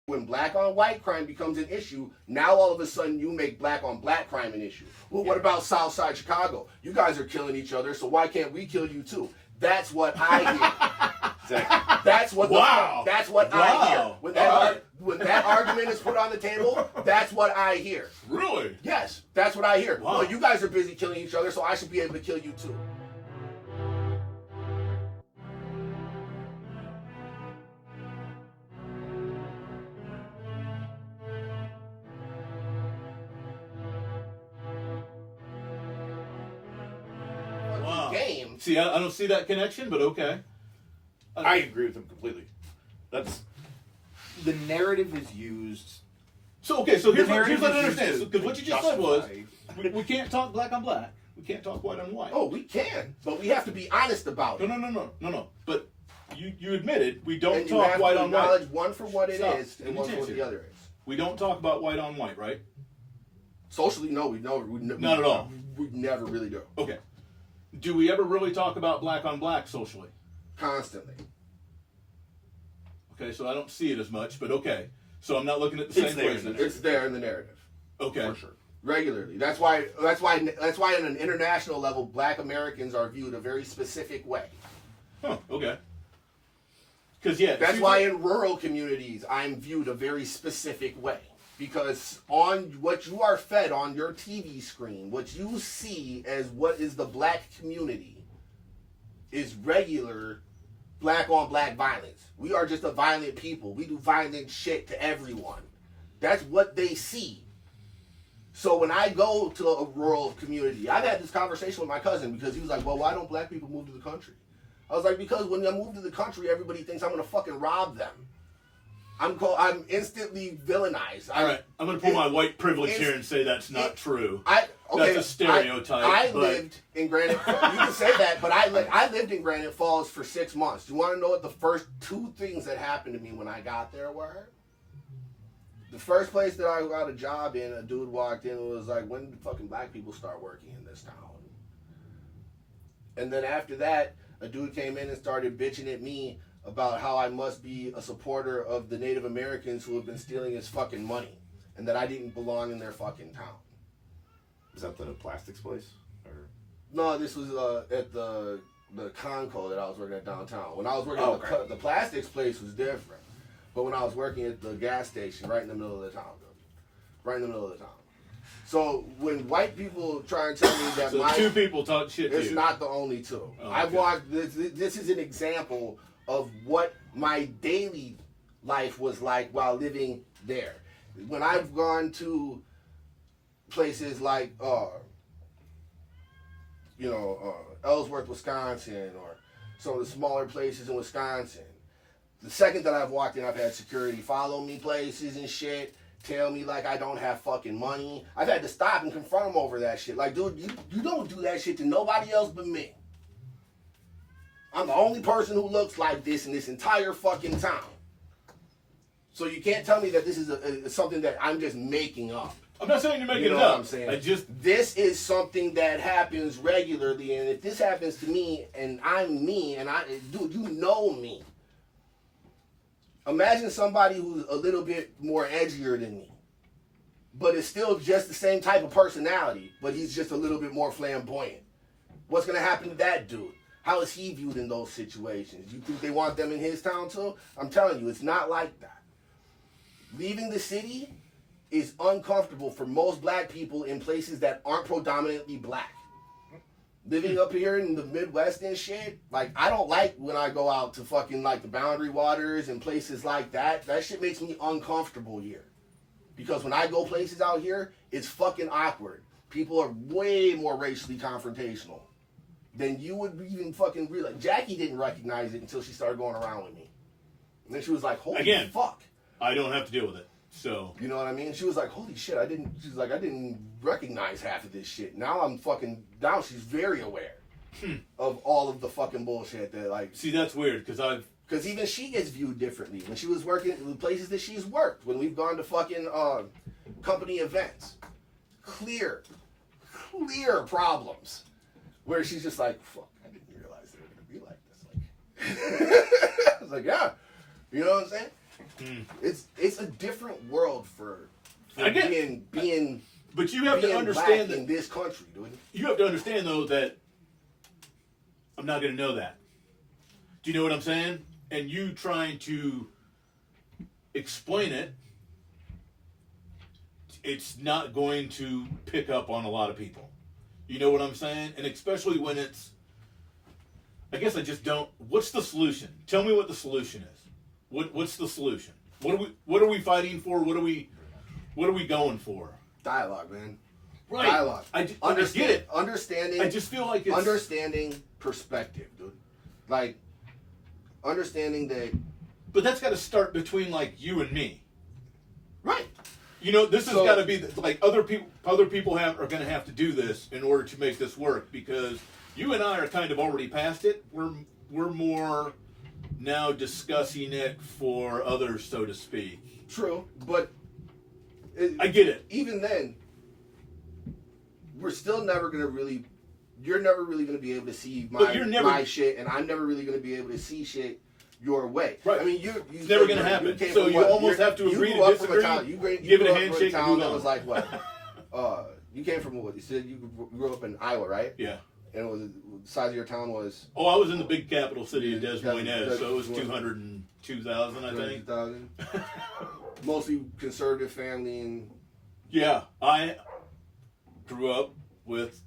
When black on white crime becomes an issue, now all of a sudden you make black on black crime an issue. Well, what about Southside Chicago? You guys are killing each other, so why can't we kill you too? That's what I hear. Exactly. That's what. Wow. That's what I hear. When that argument is put on the table, that's what I hear. Really? Yes, that's what I hear. Wow. Well, you guys are busy killing each other, so I should be able to kill you too. Wow. Game. See, I don't see that connection, but okay. I agree with him completely. That's The narrative is used. So here's what I narrative understand. is Because what you just said was, justify- we can't talk black on black. We can't talk white on white. Oh, we can, but we have to be honest about it. No. But you admitted we don't And you talk have white to on white. acknowledge one for what it Stop. is Let and me one for change what it. the other is. We don't talk about white on white, right? Socially, no, we Not at all. We never really do. Okay. Do we ever really talk about black on black socially? Constantly. Okay, so I don't see it as much, but okay. So I'm not looking at the same It's there. places. It's there in the narrative. Okay. for sure. Regularly. That's why on an international level, black Americans are viewed a very specific way. Huh, okay. Because, yeah. That's see, why in rural communities, I'm viewed a very specific way. Because on what you are fed on your TV screen, what you see as what is the black community is regular black on black violence. We are just a violent people. We do violent shit to everyone. That's what they see. So when I go to a rural community, I've had this conversation with my cousin because he was like, well, why don't black people move to the country? I was like, because when I move to the country, everybody thinks I'm going to fucking rob them. I'm instantly villainized. All right, I'm going to pull my white privilege here and say that's not true. That's a stereotype. I lived in Granite Falls. You can say that, but I lived in Granite Falls for 6 months. Do you want to know what the first two things that happened to me when I got there were? The first place that I got a job in, a dude walked in and was like, when did fucking black people start working in this town? And then after that, a dude came in and started bitching at me about how I must be a supporter of the Native Americans who have been stealing his fucking money and that I didn't belong in their fucking town. Is that the plastics place? Or No, this was at the Conco that I was working at downtown. When I was working at the plastics place was different. But when I was working at the gas station right in the middle of the town, right in the middle of the town. So when white people try and tell me that So two people talk shit to it's you. not the only two. Oh, I've okay. walked. This is an example of what my daily life was like while living there. When I've gone to places like, Ellsworth, Wisconsin, or some of the smaller places in Wisconsin, the second that I've walked in, I've had security follow me places and shit, tell me like I don't have fucking money. I've had to stop and confront them over that shit. Like, dude, you don't do that shit to nobody else but me. I'm the only person who looks like this in this entire fucking town. So you can't tell me that this is something that I'm just making up. I'm not saying you're making You know it what up. I'm saying? I just This is something that happens regularly, and if this happens to me, and I'm me, and dude, you know me. Imagine somebody who's a little bit more edgier than me, but is still just the same type of personality, but he's just a little bit more flamboyant. What's gonna happen to that dude? How is he viewed in those situations? You think they want them in his town too? I'm telling you, it's not like that. Leaving the city is uncomfortable for most black people in places that aren't predominantly black. Living up here in the Midwest and shit, like, I don't like when I go out to fucking, like, the Boundary Waters and places like that. That shit makes me uncomfortable here. Because when I go places out here, it's fucking awkward. People are way more racially confrontational than you would even fucking realize. Jackie didn't recognize it until she started going around with me. And then she was like, holy Again. fuck. I don't have to deal with it. So You know what I mean? She was like, holy shit, she's like, I didn't recognize half of this shit. Now she's very aware of all of the fucking bullshit that, like, see, that's weird because even she gets viewed differently. When she was working in the places that she's worked, when we've gone to fucking company events, clear problems where she's just like, fuck, I didn't realize they were going to be like this. Like, I was like, yeah, you know what I'm saying? It's a different world for I get- being But you have to black understand in that. this country, dude. You have to understand though that I'm not going to know that. Do you know what I'm saying? And you trying to explain it, it's not going to pick up on a lot of people. You know what I'm saying? And especially when it's, I guess I just don't. What's the solution? Tell me what the solution is. What's the solution? What are we fighting for? What are we going for? Dialogue, man. Right. Dialogue. I get it. Understanding. I just feel like it's understanding perspective, dude. Like understanding that. But that's got to start between like you and me. Right. You know, this has So- got to be like other people are going to have to do this in order to make this work, because you and I are kind of already past it. We're more now discussing it for others, so to speak. True, but I get it. even then, we're still never gonna really. You're never really gonna be able to see my shit, and I'm never really gonna be able to see shit your way. Right. I mean, it's never gonna happen. So you almost have to agree to disagree. Give it a handshake. Town And that move was on. like what? You came from what? You said you grew up in Iowa, right? Yeah. And it was the size of your town was. Oh, I was in the big capital city of Des Moines, Yeah, so it was 202,000, I think. 200,000. Mostly conservative family and. Yeah, I grew up with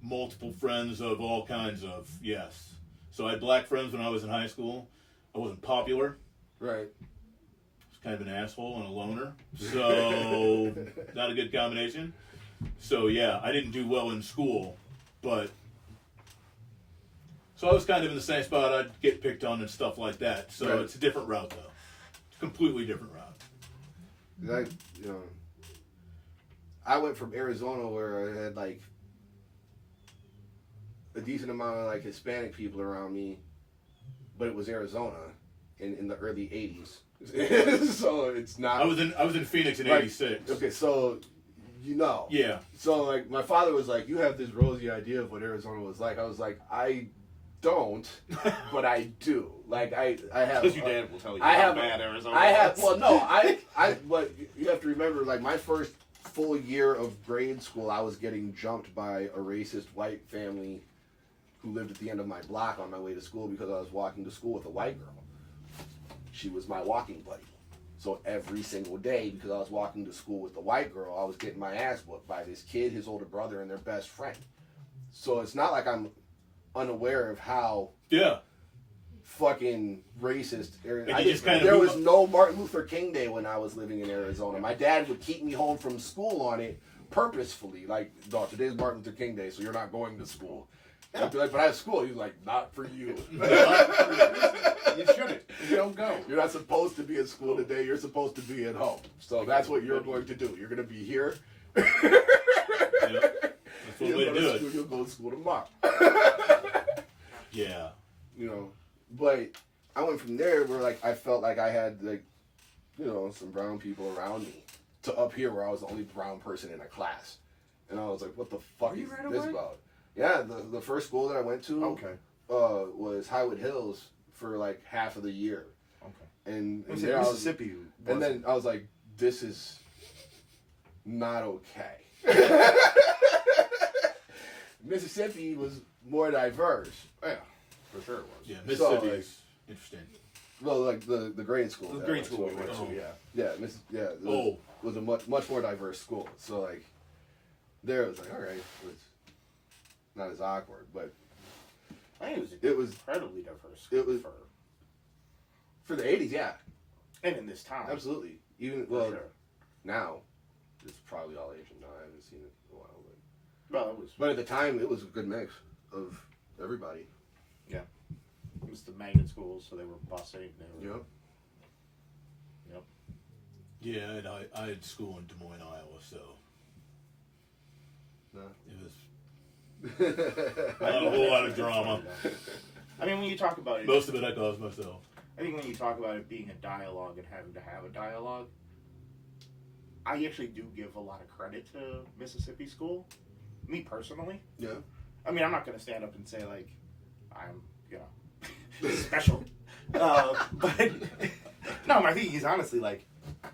multiple friends of all kinds of, yes. So I had black friends when I was in high school. I wasn't popular. Right. I was kind of an asshole and a loner. So not a good combination. So yeah, I didn't do well in school, but so I was kind of in the same spot. I'd get picked on and stuff like that. So Right. it's a different route though. It's a completely different route. Like, you know, I went from Arizona where I had like a decent amount of like Hispanic people around me, but it was Arizona in the early 80s. So it's not. I was in Phoenix in like, '86. Okay, so you know. Yeah. So like my father was like, "You have this rosy idea of what Arizona was like." I was like, "I don't, but I do." Like I have. Because your dad will tell you I how have bad Arizona I have. is. Well, no, I. But you have to remember, like my first full year of grade school, I was getting jumped by a racist white family who lived at the end of my block on my way to school because I was walking to school with a white girl. She was my walking buddy. So every single day, because I was walking to school with the white girl, I was getting my ass whooped by this kid, his older brother, and their best friend. So it's not like I'm unaware of how Yeah. fucking racist. And you just kinda there move was up. no Martin Luther King Day when I was living in Arizona. My dad would keep me home from school on it purposefully. Like, dog, today's Martin Luther King Day, so you're not going to school. I'd be like, but I have school. He was like, not for you. You shouldn't. You don't go. You're not supposed to be at school today. You're supposed to be at home. So that's what you're going to do. You're going to be here. Yeah. That's one You'll way go to to do school, it. you'll go to school tomorrow. Yeah. You know, but I went from there where like I felt like I had like, you know, some brown people around me to up here where I was the only brown person in a class, and I was like, what the fuck Were you is right this away? about? Yeah, the first school that I went to Okay. was Highwood Hills for like half of the year, Okay. and Was there it I was- Mississippi? and then I was like, this is not okay. Mississippi was more diverse. Yeah, for sure it was. Yeah. Mississippi is interesting. Well, like the grade school. The that I grade went school we to. went Oh. to, yeah. Yeah, it Oh. was a much more diverse school. So like, there it was like, all right, it was not as awkward, but I think it was incredibly diverse. it was- for the '80s. Yeah, and in this town. absolutely. Even For well, sure. now it's probably all Asian. Now I haven't seen it in a while, Well, it was. but at the time it was a good mix of everybody. It was the magnet schools, so they were busing. They were, Yep. Yeah, and I had school in Des Moines, Iowa, so No. it was not a whole lot of drama. I mean, when you talk about it, Most of it I caused myself. I think when you talk about it being a dialogue and having to have a dialogue, I actually do give a lot of credit to Mississippi school. Me personally. Yeah. I mean, I'm not going to stand up and say, like, I'm, you know, special. But, no, No, my thing is honestly like,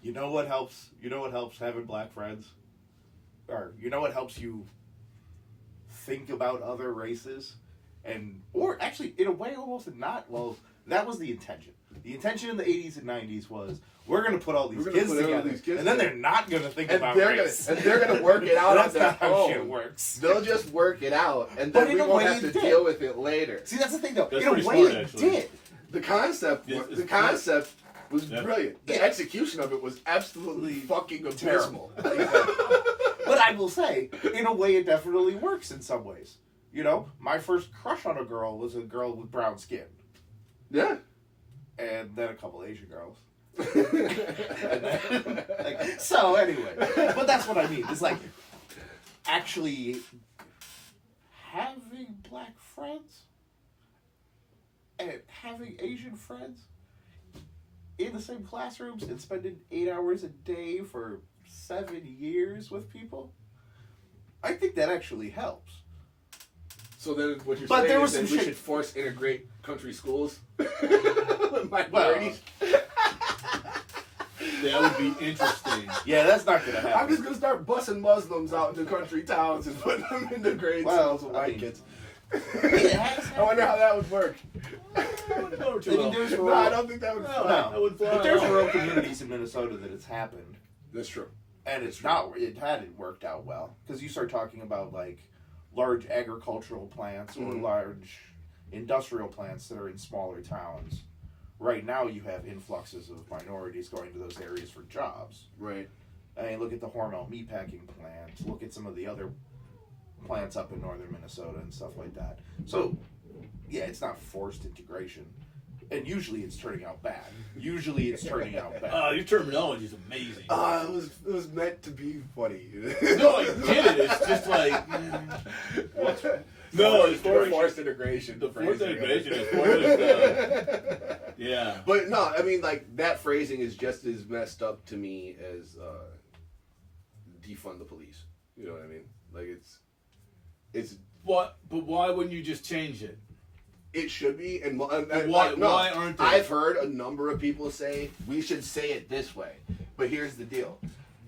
you know what helps? You know what helps having black friends, or you know what helps you think about other races, or actually in a way almost not. Well, that was the intention. The intention in the 80s and 90s was we're going to put all these We're gonna kids put all together, these kids and then together. they're not going to think And about they're race. gonna work it out on That's their not how own. shit works. They'll just work it out, and But then in we a won't way have to it did. deal with it later. See, that's the thing, though. That's in a pretty way, smart, it actually. did. The concept, Yes, the concept was Yeah. brilliant. The execution of it was absolutely fucking abysmal. But I will say, in a way, it definitely works in some ways. You know, my first crush on a girl was a girl with brown skin, Yeah. and then a couple Asian girls. So anyway, but that's what I mean. It's like actually having black friends and having Asian friends in the same classrooms and spending 8 hours a day for 7 years with people. I think that actually helps. So then, what you're But saying there is was that some we shit- should force integrate country schools with minorities. That would be interesting. Yeah, that's not gonna happen. I'm just gonna start bussing Muslims out into country towns and putting them into grade schools with I white mean, kids. it has I wonder how that would work. That wouldn't go over too I mean, well. there's No, I don't think that would No, fly. that would fly. But there's rural communities in Minnesota that it's happened, That's true. and it hadn't worked out well because you start talking about like large agricultural plants or large industrial plants that are in smaller towns. Right now, you have influxes of minorities going to those areas for jobs. Right. I mean, look at the Hormel meatpacking plant. Look at some of the other plants up in northern Minnesota and stuff like that. So, yeah, it's not forced integration. And usually it's turning out bad. Usually it's turning out bad. Your terminology is amazing. It was meant to be funny. No, I get it. It's just like What's no, as far the as forced integration. the fourth phrasing. integration is far as yeah. But no, I mean, like, that phrasing is just as messed up to me as defund the police. You know what I mean? Like, it's What? But why wouldn't you just change it? it should be. And Why no, why aren't they? I've heard a number of people say we should say it this way. But here's the deal: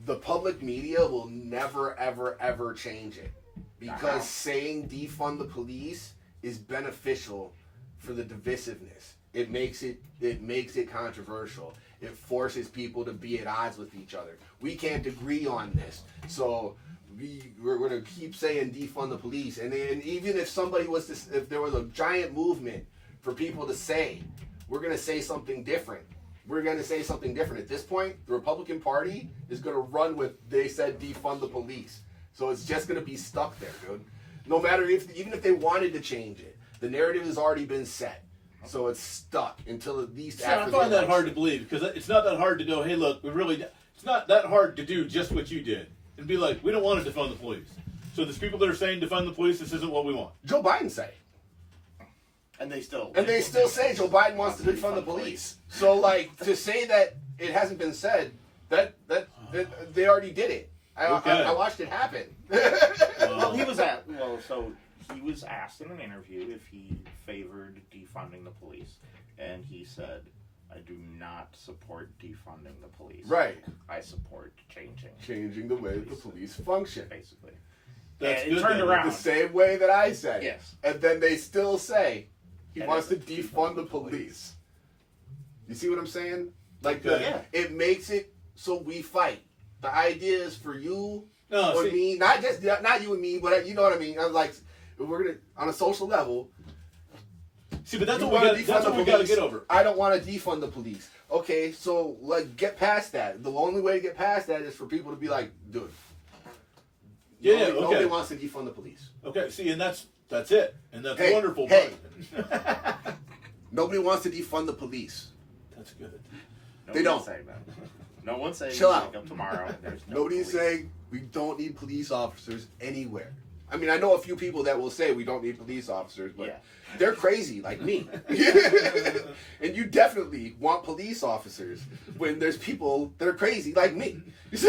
the public media will never, ever, ever change it because saying defund the police is beneficial for the divisiveness. It makes it controversial. It forces people to be at odds with each other. We can't agree on this, so we're going to keep saying defund the police. And even if somebody was to, if there was a giant movement for people to say, we're going to say something different. We're going to say something different. At this point, the Republican Party is going to run with, they said defund the police. So it's just going to be stuck there, dude. No matter even if they wanted to change it, the narrative has already been set. So it's stuck until at least I after find the that hard to election. believe because it's not that hard to go. Hey, look, it's not that hard to do just what you did and be like, we don't want to defund the police. So there's people that are saying defund the police. This isn't what we want. Joe Biden said it. And they still say Joe Biden wants to defund the police. So, like, to say that it hasn't been said, that they already did it. I watched it happen. Well, he was asked in an interview if he favored defunding the police, and he said, "I do not support defunding the police. Right. I support changing the way the police function. basically." That's and it good, turned then. around. The same way that I said it. Yes. And then they still say he And wants to it's defund the police. You see what I'm saying? Like, Okay. it makes it so we fight. The idea is for you No, or see, me, not you and me, but you know what I mean. I'm like, we're gonna on a social level. but that's You what wanna we defund got. That's the what we got to police. get over. I don't want to defund the police. Okay, so like get past that. The only way to get past that is for people to be like, dude. Nobody wants to defund the police. Okay, see, and that's it, and that's Hey, wonderful. hey. but- Nobody wants to defund the police. that's good. They don't. Saying that. No one's saying Chill you out. wake up tomorrow. And there's no Nobody's police. saying we don't need police officers anywhere. I mean, I know a few people that will say we don't need police officers, but Yeah. they're crazy like me. And you definitely want police officers when there's people that are crazy like me. That's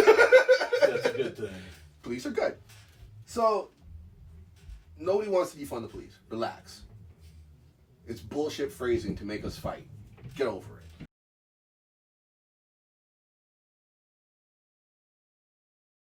a good thing. Police are good. So, nobody wants to defund the police. Relax. It's bullshit phrasing to make us fight. Get over it.